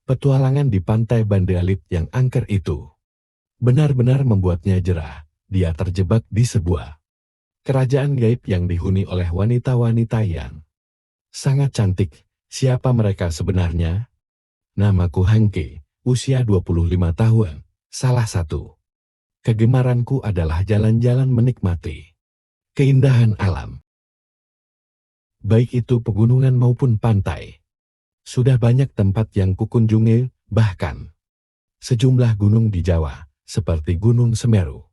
Petualangan di pantai Banda Alit yang angker itu benar-benar membuatnya jerah. Dia terjebak di sebuah kerajaan gaib yang dihuni oleh wanita-wanita yang sangat cantik. Siapa mereka sebenarnya? Namaku Hangke, usia 25 tahun. Salah satu kegemaranku adalah jalan-jalan menikmati keindahan alam. Baik itu pegunungan maupun pantai. Sudah banyak tempat yang kukunjungi, bahkan sejumlah gunung di Jawa, seperti Gunung Semeru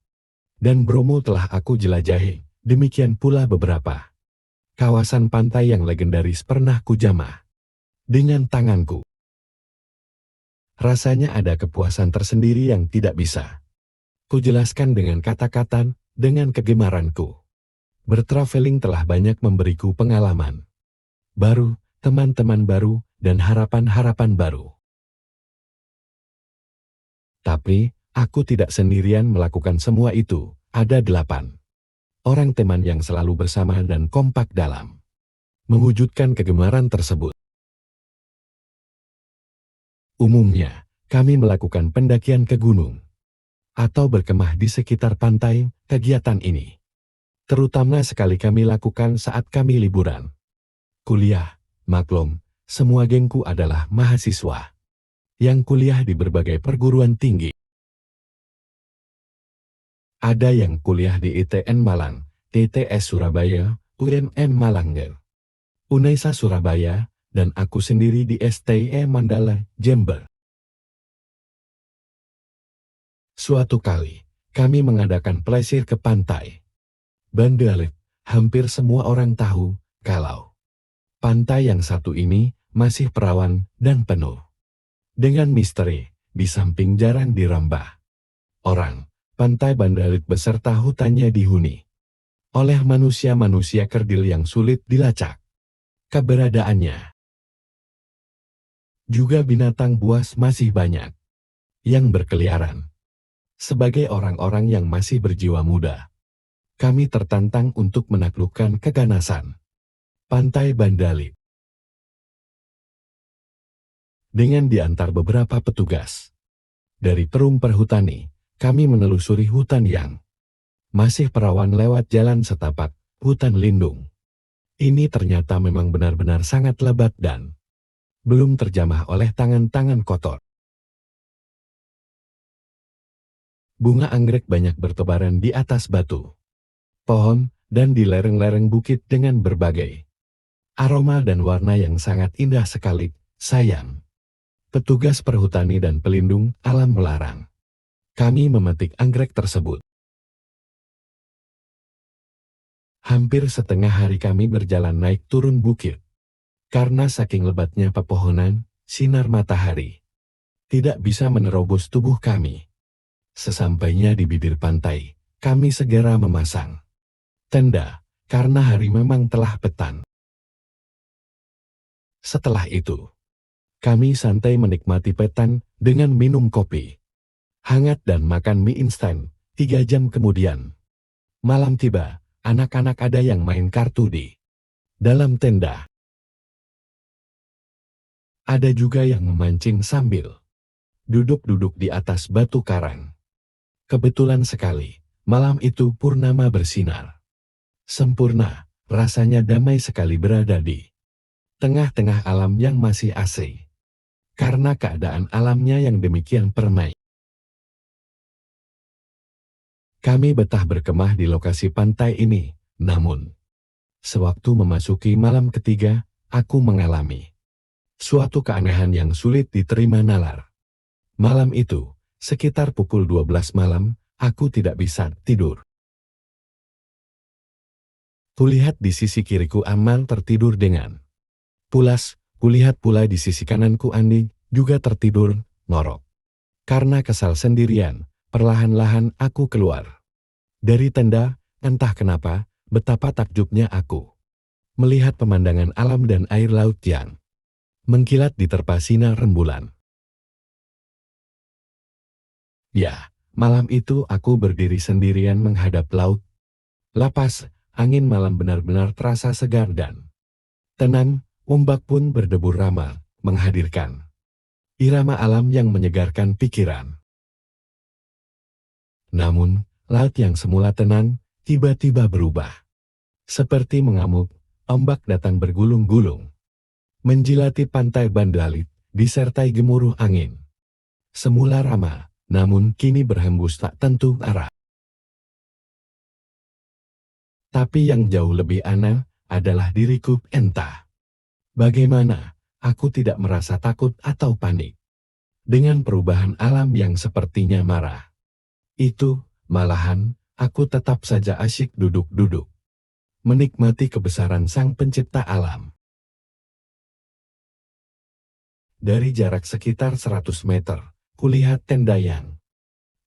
dan Bromo telah aku jelajahi. Demikian pula beberapa kawasan pantai yang legendaris pernah kujamah dengan tanganku. Rasanya ada kepuasan tersendiri yang tidak bisa kujelaskan dengan kata-kata. Dengan kegemaranku bertraveling telah banyak memberiku pengalaman baru, teman-teman baru, dan harapan-harapan baru. Tapi, aku tidak sendirian melakukan semua itu. Ada 8 orang teman yang selalu bersama dan kompak dalam mewujudkan kegemaran tersebut. Umumnya, kami melakukan pendakian ke gunung atau berkemah di sekitar pantai. Kegiatan ini terutama sekali kami lakukan saat kami liburan kuliah. Maklum, semua gengku adalah mahasiswa yang kuliah di berbagai perguruan tinggi. Ada yang kuliah di ITN Malang, TTS Surabaya, UNM Malang, Unaisa Surabaya, dan aku sendiri di STE Mandala, Jember. Suatu kali, kami mengadakan plesir ke pantai Banda Alit. Hampir semua orang tahu kalau pantai yang satu ini masih perawan dan penuh dengan misteri. Di samping jarang dirambah orang, pantai Banda Alit beserta hutannya dihuni oleh manusia-manusia kerdil yang sulit dilacak keberadaannya. Juga binatang buas masih banyak yang berkeliaran. Sebagai orang-orang yang masih berjiwa muda, kami tertantang untuk menaklukkan keganasan pantai Banda Alit. Dengan diantar beberapa petugas dari Perum Perhutani, kami menelusuri hutan yang masih perawan lewat jalan setapak, hutan lindung. Ini ternyata memang benar-benar sangat lebat dan belum terjamah oleh tangan-tangan kotor. Bunga anggrek banyak bertebaran di atas batu, pohon, dan di lereng-lereng bukit dengan berbagai aroma dan warna yang sangat indah sekali. Sayang, petugas perhutani dan pelindung alam melarang kami memetik anggrek tersebut. Hampir setengah hari kami berjalan naik turun bukit. Karena saking lebatnya pepohonan, sinar matahari tidak bisa menerobos tubuh kami. Sesampainya di bibir pantai, kami segera memasang tenda, karena hari memang telah petang. Setelah itu, kami santai menikmati petang dengan minum kopi hangat dan makan mie instan. 3 jam kemudian, malam tiba. Anak-anak ada yang main kartu di dalam tenda. Ada juga yang memancing sambil duduk-duduk di atas batu karang. Kebetulan sekali, malam itu purnama bersinar sempurna. Rasanya damai sekali berada di tengah-tengah alam yang masih asri. Karena keadaan alamnya yang demikian permai. Kami betah berkemah di lokasi pantai ini. Namun, sewaktu memasuki malam ketiga, aku mengalami suatu keanehan yang sulit diterima nalar. Malam itu, sekitar pukul 12 malam, aku tidak bisa tidur. Kulihat di sisi kiriku Amal tertidur dengan pulas. Kulihat pula di sisi kananku Andi juga tertidur ngorok. Karena kesal sendirian, perlahan-lahan aku keluar dari tenda. Entah kenapa, betapa takjubnya aku melihat pemandangan alam dan air laut yang mengkilat diterpa sinar rembulan. Ya, malam itu aku berdiri sendirian menghadap laut. Lapas, angin malam benar-benar terasa segar dan tenang. Ombak pun berdebur ramai, menghadirkan irama alam yang menyegarkan pikiran. Namun, laut yang semula tenang, tiba-tiba berubah. Seperti mengamuk, ombak datang bergulung-gulung. Menjilati pantai Bandalit, disertai gemuruh angin. Semula ramah, namun kini berhembus tak tentu arah. Tapi yang jauh lebih aneh adalah diriku, entah bagaimana, aku tidak merasa takut atau panik. Dengan perubahan alam yang sepertinya marah. Itu, malahan, aku tetap saja asyik duduk-duduk. Menikmati kebesaran sang pencipta alam. Dari jarak sekitar 100 meter, kulihat tenda yang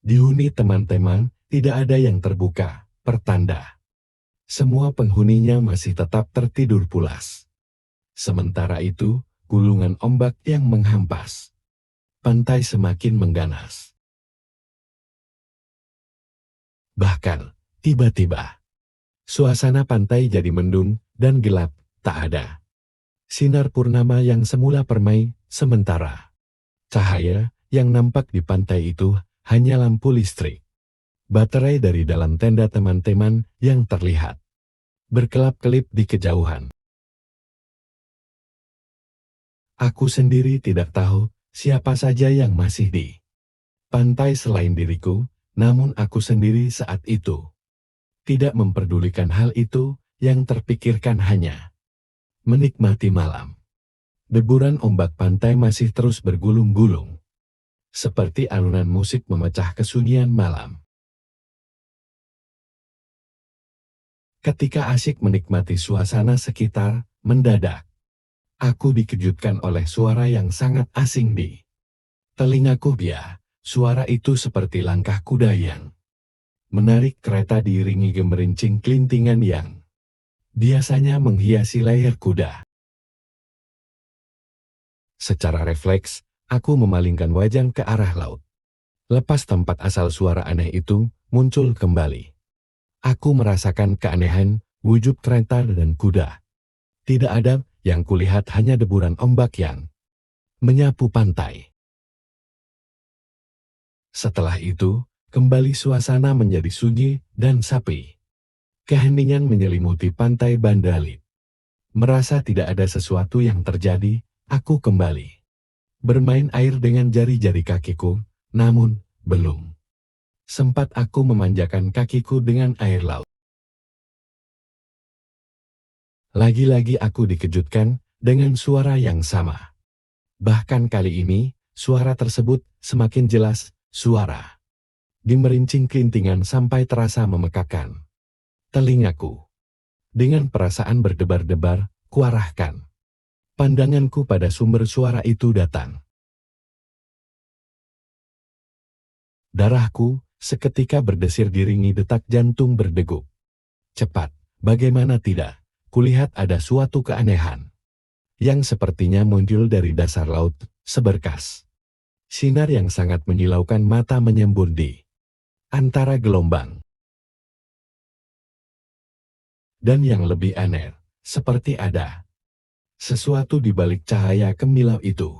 dihuni teman-teman, tidak ada yang terbuka, pertanda. Semua penghuninya masih tetap tertidur pulas. Sementara itu, gulungan ombak yang menghampas. Pantai semakin mengganas. Bahkan, tiba-tiba, suasana pantai jadi mendung dan gelap, tak ada sinar purnama yang semula permai, sementara cahaya yang nampak di pantai itu hanya lampu listrik. Baterai dari dalam tenda teman-teman yang terlihat berkelap-kelip di kejauhan. Aku sendiri tidak tahu siapa saja yang masih di pantai selain diriku, namun aku sendiri saat itu tidak memperdulikan hal itu, yang terpikirkan hanya menikmati malam. Deburan ombak pantai masih terus bergulung-gulung, seperti alunan musik memecah kesunyian malam. Ketika asyik menikmati suasana sekitar, mendadak aku dikejutkan oleh suara yang sangat asing di telingaku. Suara itu seperti langkah kuda yang menarik kereta diiringi gemerincing kelintingan yang biasanya menghiasi leher kuda. Secara refleks, aku memalingkan wajah ke arah laut. Lepas tempat asal suara aneh itu muncul kembali. Aku merasakan keanehan wujud kereta dan kuda. Tidak ada, yang kulihat hanya deburan ombak yang menyapu pantai. Setelah itu, kembali suasana menjadi sunyi dan sepi. Keheningan menyelimuti pantai Bandalit. Merasa tidak ada sesuatu yang terjadi, aku kembali bermain air dengan jari-jari kakiku, namun belum sempat aku memanjakan kakiku dengan air laut. Lagi-lagi aku dikejutkan dengan suara yang sama. Bahkan kali ini, suara tersebut semakin jelas, suara gemerincing kelintingan sampai terasa memekakan telingaku. Dengan perasaan berdebar-debar, kuarahkan pandanganku pada sumber suara itu datang. Darahku seketika berdesir diringi detak jantung berdegup cepat. Bagaimana tidak, kulihat ada suatu keanehan yang sepertinya muncul dari dasar laut, seberkas sinar yang sangat menyilaukan mata menyembur di antara gelombang. Dan yang lebih aneh, seperti ada sesuatu di balik cahaya kemilau itu.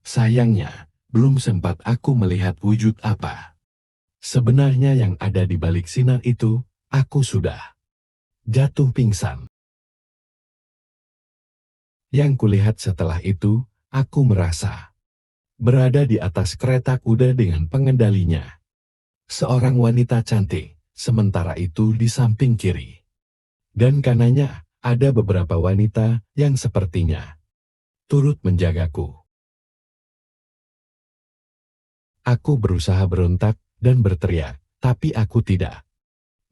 Sayangnya, belum sempat aku melihat wujud apa sebenarnya yang ada di balik sinar itu. Aku sudah jatuh pingsan. Yang kulihat setelah itu, aku merasa berada di atas kereta kuda dengan pengendalinya. Seorang wanita cantik, sementara itu di samping kiri dan kanannya ada beberapa wanita yang sepertinya turut menjagaku. Aku berusaha berontak dan berteriak, tapi aku tidak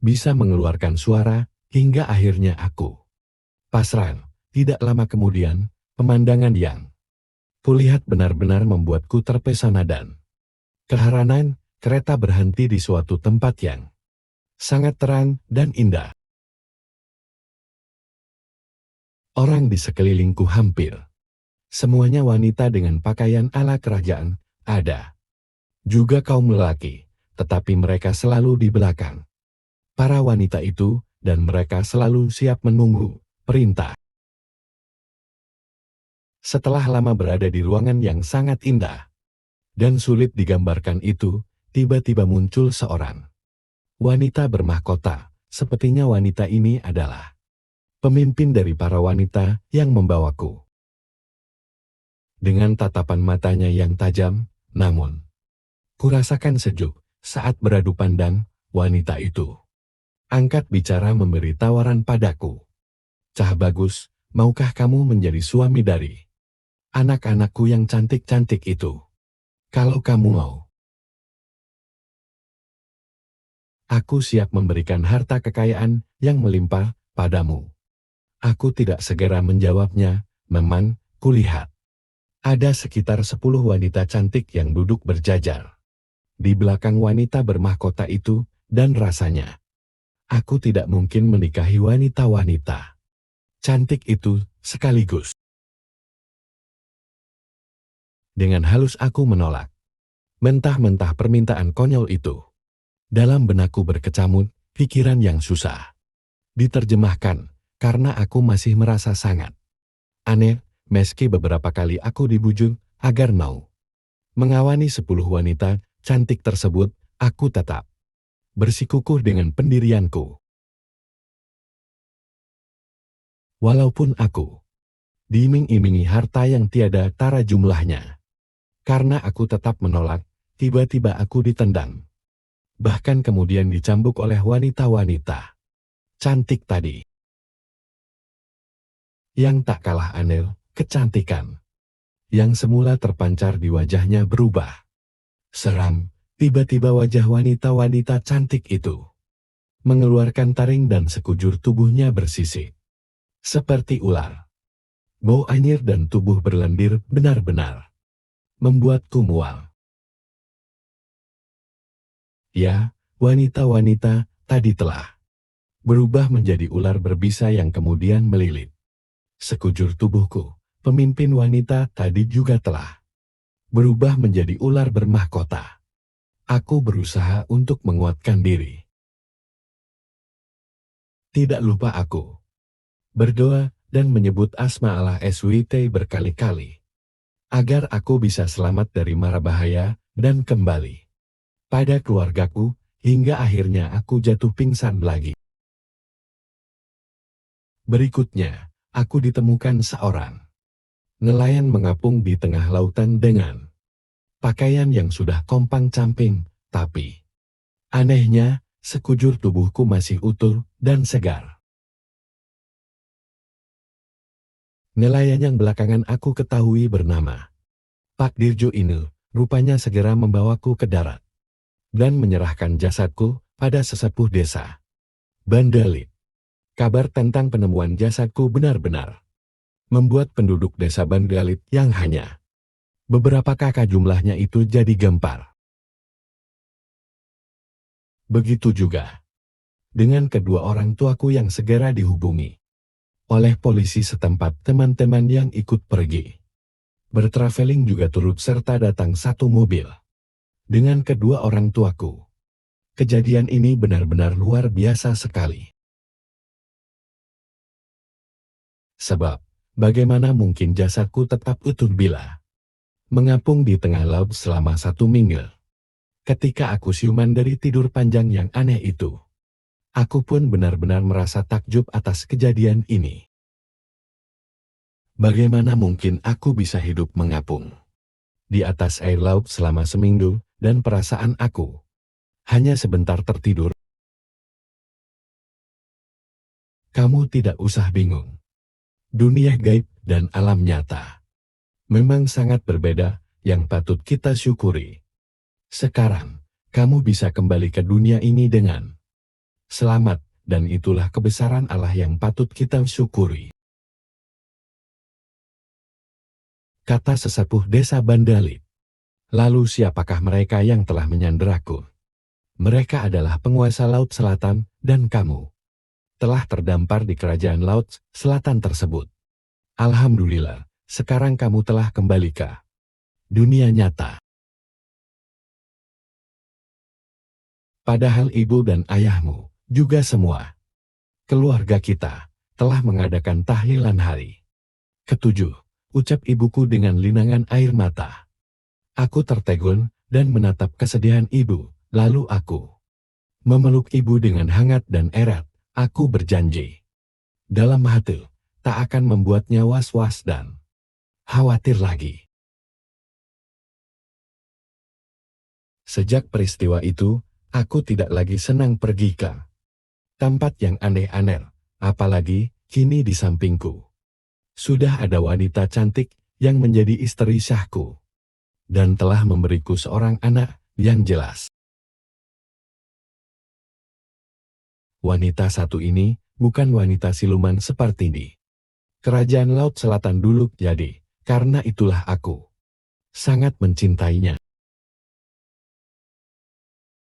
bisa mengeluarkan suara, hingga akhirnya aku pasrah. Tidak lama kemudian, pemandangan yang kulihat benar-benar membuatku terpesona dan keheranan. Kereta berhenti di suatu tempat yang sangat terang dan indah. Orang di sekelilingku hampir semuanya wanita dengan pakaian ala kerajaan, ada juga kaum lelaki, tetapi mereka selalu di belakang para wanita itu, dan mereka selalu siap menunggu perintah. Setelah lama berada di ruangan yang sangat indah dan sulit digambarkan itu, tiba-tiba muncul seorang wanita bermahkota. Sepertinya wanita ini adalah pemimpin dari para wanita yang membawaku. Dengan tatapan matanya yang tajam, namun kurasakan sejuk saat beradu pandang, wanita itu angkat bicara memberi tawaran padaku. Cah bagus, maukah kamu menjadi suami dari anak-anakku yang cantik-cantik itu? Kalau kamu mau, aku siap memberikan harta kekayaan yang melimpah padamu. Aku tidak segera menjawabnya, memang, kulihat ada sekitar 10 wanita cantik yang duduk berjajar di belakang wanita bermahkota itu, dan rasanya aku tidak mungkin menikahi wanita-wanita cantik itu sekaligus. Dengan halus aku menolak. Mentah-mentah permintaan konyol itu. Dalam benakku berkecamuk, pikiran yang susah diterjemahkan, karena aku masih merasa sangat aneh, meski beberapa kali aku dibujuk agar mau mengawani 10 wanita cantik tersebut, aku tetap bersikukuh dengan pendirianku. Walaupun aku diiming-imingi harta yang tiada tara jumlahnya. Karena aku tetap menolak, tiba-tiba aku ditendang. Bahkan kemudian dicambuk oleh wanita-wanita cantik tadi. Yang tak kalah aneh, kecantikan yang semula terpancar di wajahnya berubah seram. Tiba-tiba wajah wanita-wanita cantik itu mengeluarkan taring dan sekujur tubuhnya bersisik seperti ular. Bau anyir dan tubuh berlendir benar-benar membuatku mual. Ya, wanita-wanita tadi telah berubah menjadi ular berbisa yang kemudian melilit sekujur tubuhku. Pemimpin wanita tadi juga telah berubah menjadi ular bermahkota. Aku berusaha untuk menguatkan diri. Tidak lupa aku berdoa dan menyebut asma Allah SWT berkali-kali, agar aku bisa selamat dari mara bahaya dan kembali pada keluargaku, hingga akhirnya aku jatuh pingsan lagi. Berikutnya, aku ditemukan seorang nelayan mengapung di tengah lautan dengan pakaian yang sudah kompang-camping, tapi anehnya, sekujur tubuhku masih utuh dan segar. Nelayan yang belakangan aku ketahui bernama Pak Dirjo ini, rupanya segera membawaku ke darat dan menyerahkan jasadku pada sesepuh desa Bandalit. Kabar tentang penemuan jasadku benar-benar membuat penduduk desa Bandalit yang hanya beberapa kakak jumlahnya itu jadi gempar. Begitu juga dengan kedua orang tuaku yang segera dihubungi oleh polisi setempat. Teman-teman yang ikut pergi bertraveling juga turut serta datang satu mobil dengan kedua orang tuaku. Kejadian ini benar-benar luar biasa sekali. Sebab, bagaimana mungkin jasadku tetap utuh bila mengapung di tengah laut selama 1 minggu. Ketika aku siuman dari tidur panjang yang aneh itu, aku pun benar-benar merasa takjub atas kejadian ini. Bagaimana mungkin aku bisa hidup mengapung di atas air laut selama seminggu, dan perasaan aku hanya sebentar tertidur? Kamu tidak usah bingung. Dunia gaib dan alam nyata memang sangat berbeda, yang patut kita syukuri. Sekarang, kamu bisa kembali ke dunia ini dengan selamat, dan itulah kebesaran Allah yang patut kita syukuri. Kata sesepuh desa Bandalit. Lalu siapakah mereka yang telah menyanderaku? Mereka adalah penguasa Laut Selatan, dan kamu telah terdampar di kerajaan Laut Selatan tersebut. Alhamdulillah, sekarang kamu telah kembali ke dunia nyata. Padahal ibu dan ayahmu, juga semua keluarga kita, telah mengadakan tahlilan hari ke-7 ucap ibuku dengan linangan air mata. Aku tertegun dan menatap kesedihan ibu, lalu aku memeluk ibu dengan hangat dan erat. Aku berjanji dalam hati, tak akan membuatnya was-was dan khawatir lagi. Sejak peristiwa itu, aku tidak lagi senang pergi ke tempat yang aneh-aneh, apalagi kini di sampingku sudah ada wanita cantik yang menjadi istri syahku dan telah memberiku seorang anak yang jelas. Wanita satu ini bukan wanita siluman seperti di Kerajaan Laut Selatan dulu, jadi karena itulah aku sangat mencintainya.